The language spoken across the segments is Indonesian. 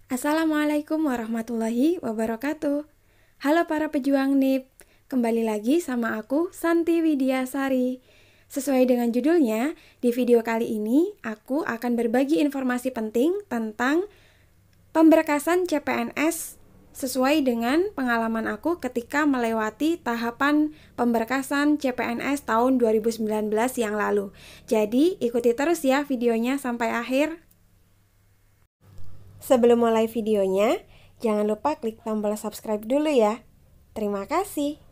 Assalamualaikum warahmatullahi wabarakatuh. Halo para pejuang NIP, kembali lagi sama aku Santi Widiasari. Sesuai dengan judulnya, di video kali ini aku akan berbagi informasi penting tentang pemberkasan CPNS sesuai dengan pengalaman aku ketika melewati tahapan pemberkasan CPNS tahun 2019 yang lalu. Jadi ikuti terus ya videonya sampai akhir. Sebelum mulai videonya, jangan lupa klik tombol subscribe dulu ya. Terima kasih.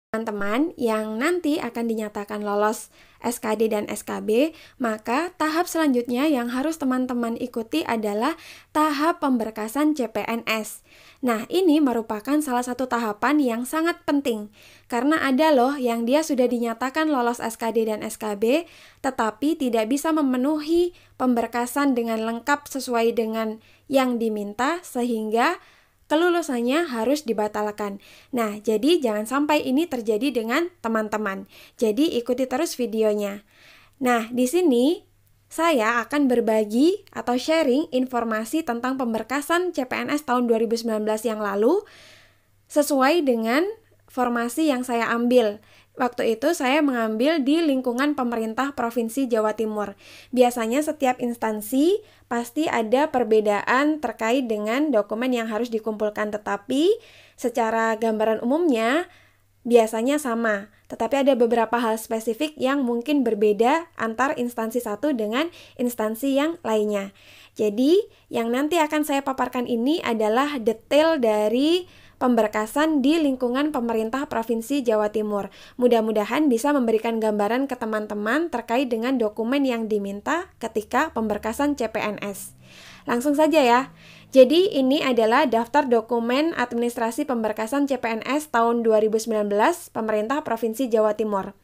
Teman-teman yang nanti akan dinyatakan lolos SKD dan SKB, maka tahap selanjutnya yang harus teman-teman ikuti adalah tahap pemberkasan CPNS. Nah, ini merupakan salah satu tahapan yang sangat penting, karena ada loh yang dia sudah dinyatakan lolos SKD dan SKB, tetapi tidak bisa memenuhi pemberkasan dengan lengkap sesuai dengan yang diminta, sehingga kelulusannya harus dibatalkan. Nah, jadi jangan sampai ini terjadi dengan teman-teman. Jadi ikuti terus videonya. Nah, di sini saya akan berbagi atau sharing informasi tentang pemberkasan CPNS tahun 2019 yang lalu sesuai dengan formasi yang saya ambil. Waktu itu saya mengambil di lingkungan pemerintah Provinsi Jawa Timur. Biasanya setiap instansi pasti ada perbedaan terkait dengan dokumen yang harus dikumpulkan, tetapi secara gambaran umumnya biasanya sama. Tetapi ada beberapa hal spesifik yang mungkin berbeda antar instansi satu dengan instansi yang lainnya. Jadi, yang nanti akan saya paparkan ini adalah detail dari pemberkasan di lingkungan pemerintah Provinsi Jawa Timur. Mudah-mudahan bisa memberikan gambaran ke teman-teman terkait dengan dokumen yang diminta ketika pemberkasan CPNS. Langsung saja ya. Jadi ini adalah daftar dokumen administrasi pemberkasan CPNS tahun 2019 pemerintah Provinsi Jawa Timur.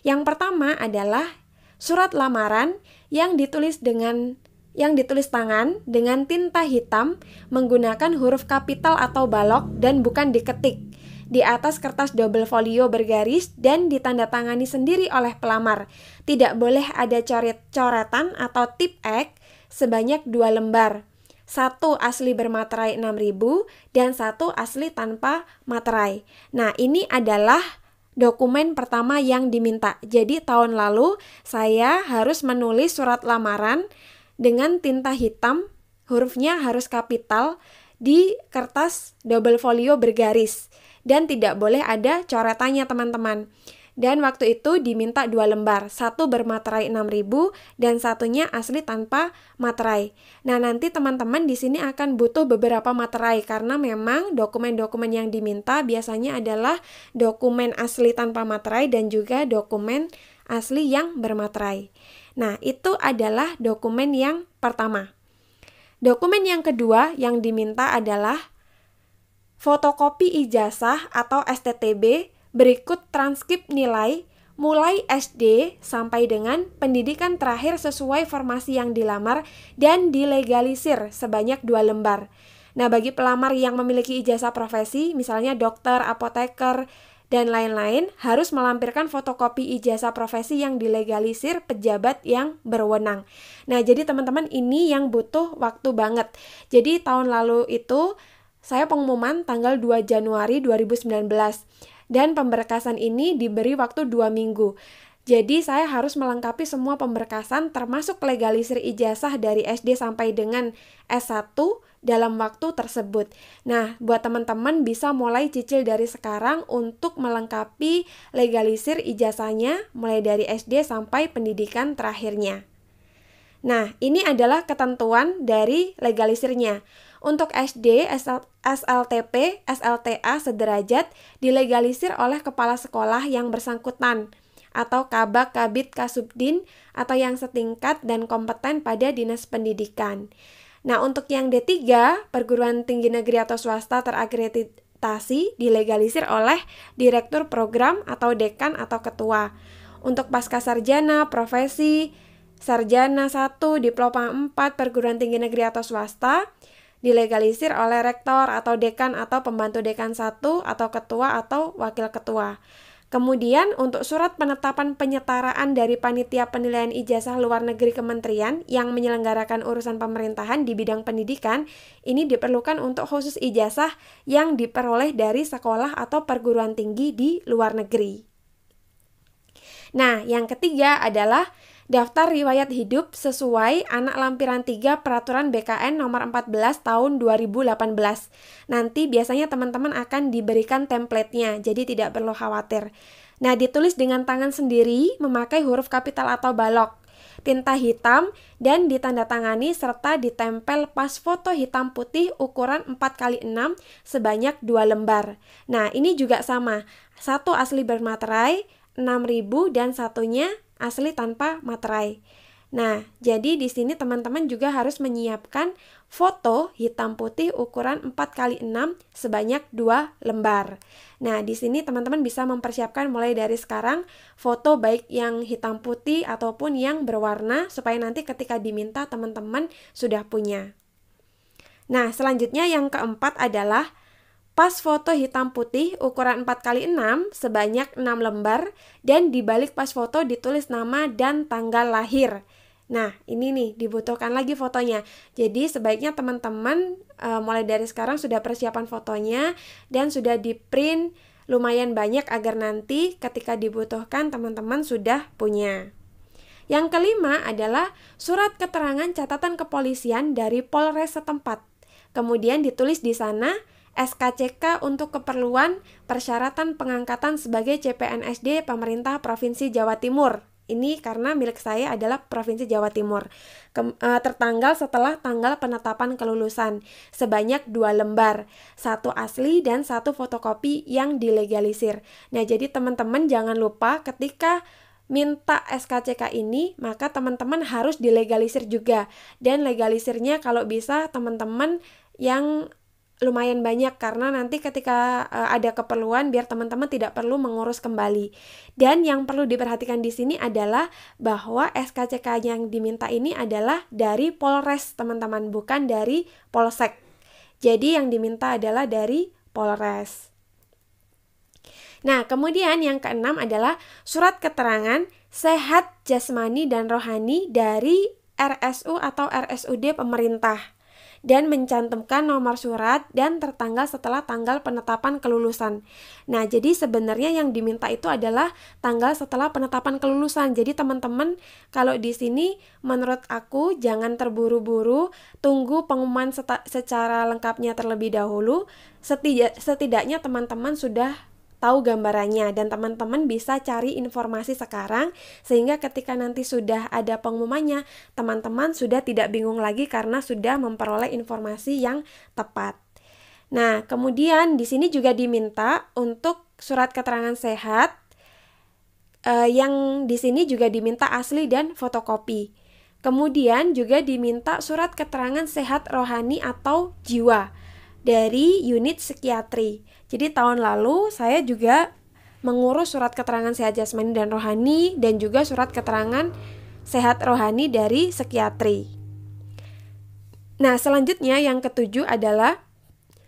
Yang pertama adalah surat lamaran yang ditulis tangan dengan tinta hitam menggunakan huruf kapital atau balok dan bukan diketik di atas kertas double folio bergaris dan ditandatangani sendiri oleh pelamar. Tidak boleh ada coretan atau tip X sebanyak 2 lembar. 1 asli bermaterai 6.000 dan 1 asli tanpa materai. Nah, ini adalah dokumen pertama yang diminta. Jadi tahun lalu saya harus menulis surat lamaran dengan tinta hitam, hurufnya harus kapital, di kertas double folio bergaris. Dan tidak boleh ada coretannya teman-teman. Dan waktu itu diminta 2 lembar, 1 bermaterai 6.000 dan satunya asli tanpa materai. Nah, nanti teman-teman di sini akan butuh beberapa materai karena memang dokumen-dokumen yang diminta biasanya adalah dokumen asli tanpa materai dan juga dokumen asli yang bermaterai. Nah, itu adalah dokumen yang pertama. Dokumen yang kedua yang diminta adalah fotokopi ijazah atau STTB berikut transkrip nilai mulai SD sampai dengan pendidikan terakhir sesuai formasi yang dilamar dan dilegalisir sebanyak 2 lembar. Nah, bagi pelamar yang memiliki ijazah profesi, misalnya dokter, apoteker, dan lain-lain, harus melampirkan fotokopi ijazah profesi yang dilegalisir pejabat yang berwenang. Nah, jadi teman-teman ini yang butuh waktu banget. Jadi tahun lalu itu saya pengumuman tanggal 2 Januari 2019 dan pemberkasan ini diberi waktu 2 minggu. Jadi saya harus melengkapi semua pemberkasan termasuk legalisir ijazah dari SD sampai dengan S1 dalam waktu tersebut. Nah, buat teman-teman bisa mulai cicil dari sekarang untuk melengkapi legalisir ijazahnya mulai dari SD sampai pendidikan terakhirnya. Nah, ini adalah ketentuan dari legalisirnya. Untuk SD, SLTP, SLTA sederajat dilegalisir oleh kepala sekolah yang bersangkutan atau Kabak, Kabid, Kasubdin atau yang setingkat dan kompeten pada Dinas Pendidikan. Nah, untuk yang D3, perguruan tinggi negeri atau swasta terakreditasi dilegalisir oleh direktur program atau dekan atau ketua. Untuk pascasarjana, profesi, sarjana 1, diploma 4, perguruan tinggi negeri atau swasta dilegalisir oleh rektor atau dekan atau pembantu dekan 1 atau ketua atau wakil ketua. Kemudian untuk surat penetapan penyetaraan dari Panitia Penilaian Ijazah Luar Negeri Kementerian yang menyelenggarakan urusan pemerintahan di bidang pendidikan, ini diperlukan untuk khusus ijazah yang diperoleh dari sekolah atau perguruan tinggi di luar negeri. Nah, yang ketiga adalah daftar riwayat hidup sesuai anak lampiran 3 Peraturan BKN nomor 14 tahun 2018. Nanti biasanya teman-teman akan diberikan template-nya, jadi tidak perlu khawatir. Nah, ditulis dengan tangan sendiri memakai huruf kapital atau balok, tinta hitam, dan ditandatangani serta ditempel pas foto hitam putih ukuran 4x6 sebanyak 2 lembar. Nah, ini juga sama, satu asli bermaterai 6.000 dan satunya asli tanpa materai. Nah, jadi di sini teman-teman juga harus menyiapkan foto hitam putih ukuran 4x6 sebanyak 2 lembar. Nah, di sini teman-teman bisa mempersiapkan mulai dari sekarang foto baik yang hitam putih ataupun yang berwarna supaya nanti ketika diminta teman-teman sudah punya. Nah, selanjutnya yang keempat adalah pas foto hitam putih ukuran 4x6 sebanyak 6 lembar dan di balik pas foto ditulis nama dan tanggal lahir. Nah, ini nih dibutuhkan lagi fotonya. Jadi sebaiknya teman-teman mulai dari sekarang sudah persiapan fotonya dan sudah di-print lumayan banyak agar nanti ketika dibutuhkan teman-teman sudah punya. Yang kelima adalah surat keterangan catatan kepolisian dari Polres setempat. Kemudian ditulis di sana SKCK untuk keperluan persyaratan pengangkatan sebagai CPNSD pemerintah Provinsi Jawa Timur. Ini karena milik saya adalah Provinsi Jawa Timur. Tertanggal setelah tanggal penetapan kelulusan sebanyak 2 lembar, satu asli dan satu fotokopi yang dilegalisir. Nah, jadi teman-teman jangan lupa ketika minta SKCK ini, maka teman-teman harus dilegalisir juga. Dan legalisirnya kalau bisa teman-teman yang lumayan banyak karena nanti ketika ada keperluan biar teman-teman tidak perlu mengurus kembali. Dan yang perlu diperhatikan di sini adalah bahwa SKCK yang diminta ini adalah dari Polres, teman-teman, bukan dari Polsek. Jadi yang diminta adalah dari Polres. Nah, kemudian yang keenam adalah surat keterangan sehat jasmani dan rohani dari RSU atau RSUD pemerintah dan mencantumkan nomor surat dan tertanggal setelah tanggal penetapan kelulusan. Nah, jadi sebenarnya yang diminta itu adalah tanggal setelah penetapan kelulusan. Jadi teman-teman, kalau di sini menurut aku jangan terburu-buru, tunggu pengumuman secara lengkapnya terlebih dahulu. Setidaknya teman-teman sudah tahu gambarannya dan teman-teman bisa cari informasi sekarang sehingga ketika nanti sudah ada pengumumannya teman-teman sudah tidak bingung lagi karena sudah memperoleh informasi yang tepat. Nah, kemudian di sini juga diminta untuk surat keterangan sehat yang di sini juga diminta asli dan fotokopi. Kemudian juga diminta surat keterangan sehat rohani atau jiwa dari unit psikiatri. Jadi tahun lalu saya juga mengurus surat keterangan sehat jasmani dan rohani dan juga surat keterangan sehat rohani dari psikiatri. Nah, selanjutnya yang ketujuh adalah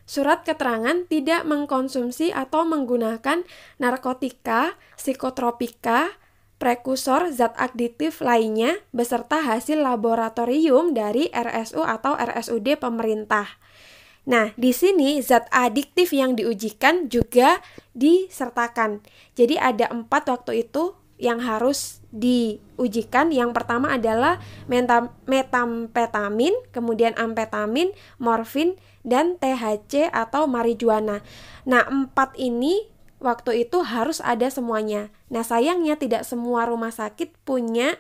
surat keterangan tidak mengkonsumsi atau menggunakan narkotika, psikotropika, prekursor zat aditif lainnya beserta hasil laboratorium dari RSU atau RSUD pemerintah. Nah, di sini zat adiktif yang diujikan juga disertakan. Jadi ada 4 waktu itu yang harus diujikan. Yang pertama adalah metamfetamin, kemudian amfetamin, morfin, dan THC atau marijuana. Nah, 4 ini waktu itu harus ada semuanya. Nah, sayangnya tidak semua rumah sakit punya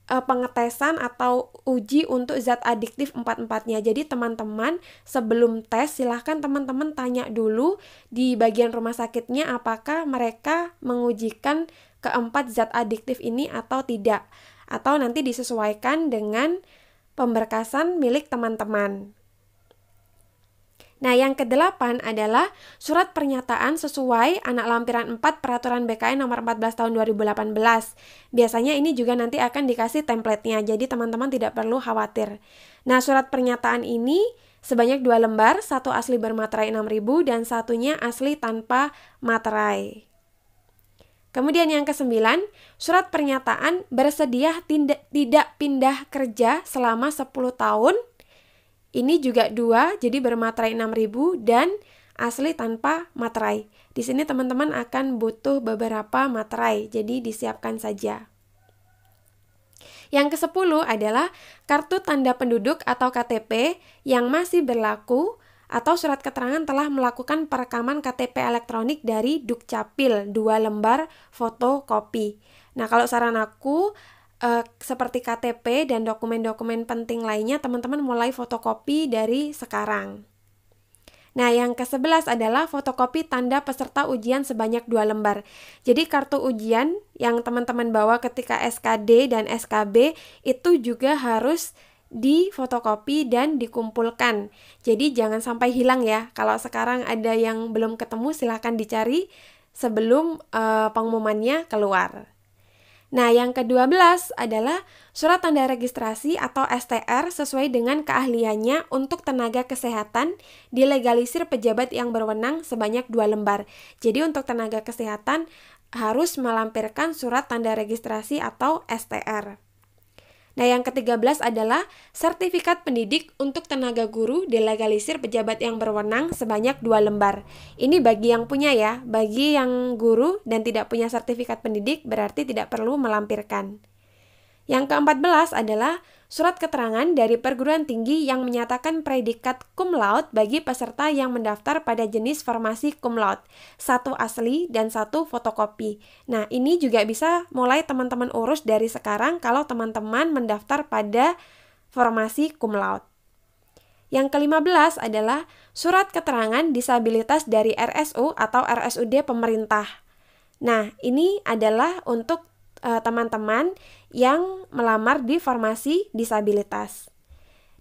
pengetesan atau uji untuk zat adiktif 4-4-nya. Jadi teman-teman sebelum tes silahkan teman-teman tanya dulu di bagian rumah sakitnya apakah mereka mengujikan keempat zat adiktif ini atau tidak. Atau nanti disesuaikan dengan pemberkasan milik teman-teman. Nah, yang ke-8 adalah surat pernyataan sesuai anak lampiran 4 Peraturan BKN nomor 14 tahun 2018. Biasanya ini juga nanti akan dikasih template-nya, jadi teman-teman tidak perlu khawatir. Nah, surat pernyataan ini sebanyak 2 lembar, satu asli bermaterai 6.000 dan satunya asli tanpa materai. Kemudian yang ke-9, surat pernyataan bersedia tidak pindah kerja selama 10 tahun. Ini juga 2, jadi bermaterai 6.000 dan asli tanpa materai. Di sini teman-teman akan butuh beberapa materai, jadi disiapkan saja. Yang ke-10 adalah kartu tanda penduduk atau KTP yang masih berlaku atau surat keterangan telah melakukan perekaman KTP elektronik dari Dukcapil 2 lembar fotokopi. Nah, kalau saran aku seperti KTP dan dokumen-dokumen penting lainnya, teman-teman mulai fotokopi dari sekarang. Nah, yang ke-11 adalah fotokopi tanda peserta ujian sebanyak 2 lembar. Jadi kartu ujian yang teman-teman bawa ketika SKD dan SKB itu juga harus difotokopi dan dikumpulkan. Jadi jangan sampai hilang ya. Kalau sekarang ada yang belum ketemu, silahkan dicari sebelum pengumumannya keluar. Nah, yang ke-12 adalah surat tanda registrasi atau STR sesuai dengan keahliannya untuk tenaga kesehatan dilegalisir pejabat yang berwenang sebanyak 2 lembar. Jadi untuk tenaga kesehatan harus melampirkan surat tanda registrasi atau STR. Nah, yang ke-13 adalah sertifikat pendidik untuk tenaga guru dilegalisir pejabat yang berwenang sebanyak 2 lembar. Ini bagi yang punya ya, bagi yang guru dan tidak punya sertifikat pendidik berarti tidak perlu melampirkan. Yang ke-14 adalah surat keterangan dari perguruan tinggi yang menyatakan predikat cum laude bagi peserta yang mendaftar pada jenis formasi cum laude, 1 asli dan 1 fotokopi. Nah, ini juga bisa mulai teman-teman urus dari sekarang kalau teman-teman mendaftar pada formasi cum laude. Yang ke-15 adalah surat keterangan disabilitas dari RSU atau RSUD pemerintah. Nah, ini adalah untuk teman-teman yang melamar di formasi disabilitas.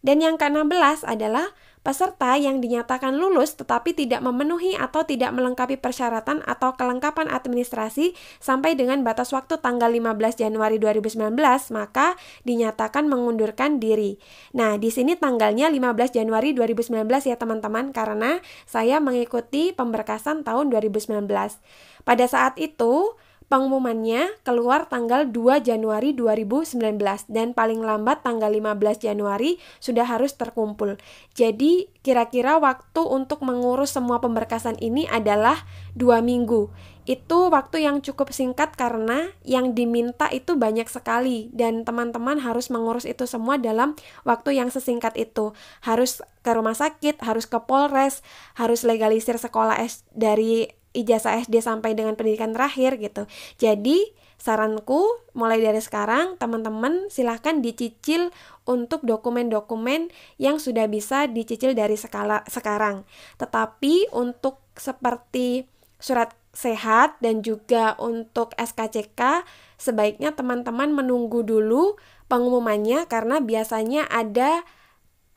Dan yang ke-16 adalah peserta yang dinyatakan lulus tetapi tidak memenuhi atau tidak melengkapi persyaratan atau kelengkapan administrasi sampai dengan batas waktu tanggal 15 Januari 2019, maka dinyatakan mengundurkan diri. Nah, di sini tanggalnya 15 Januari 2019 ya teman-teman, karena saya mengikuti pemberkasan tahun 2019. Pada saat itu pengumumannya keluar tanggal 2 Januari 2019 dan paling lambat tanggal 15 Januari sudah harus terkumpul. Jadi kira-kira waktu untuk mengurus semua pemberkasan ini adalah 2 minggu. Itu waktu yang cukup singkat karena yang diminta itu banyak sekali dan teman-teman harus mengurus itu semua dalam waktu yang sesingkat itu. Harus ke rumah sakit, harus ke Polres, harus legalisir sekolah dari ijazah SD sampai dengan pendidikan terakhir gitu. Jadi saranku mulai dari sekarang teman-teman silahkan dicicil untuk dokumen-dokumen yang sudah bisa dicicil dari sekarang. Tetapi untuk seperti surat sehat dan juga untuk SKCK sebaiknya teman-teman menunggu dulu pengumumannya karena biasanya ada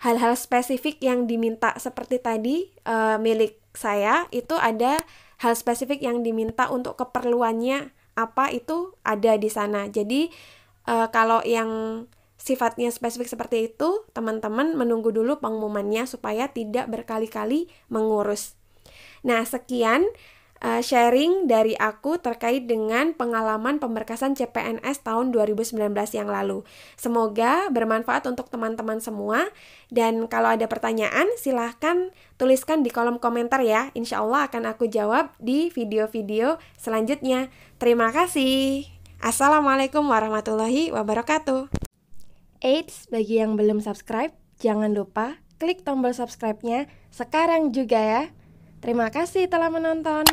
hal-hal spesifik yang diminta seperti tadi milik saya itu ada hal spesifik yang diminta untuk keperluannya apa itu ada di sana. Jadi kalau yang sifatnya spesifik seperti itu, teman-teman menunggu dulu pengumumannya supaya tidak berkali-kali mengurus. Nah, sekian sharing dari aku terkait dengan pengalaman pemberkasan CPNS tahun 2019 yang lalu. Semoga bermanfaat untuk teman-teman semua. Dan kalau ada pertanyaan, silahkan tuliskan di kolom komentar ya. Insya Allah akan aku jawab di video-video selanjutnya. Terima kasih. Assalamualaikum warahmatullahi wabarakatuh. Eits, bagi yang belum subscribe, jangan lupa klik tombol subscribe-nya sekarang juga ya. Terima kasih telah menonton.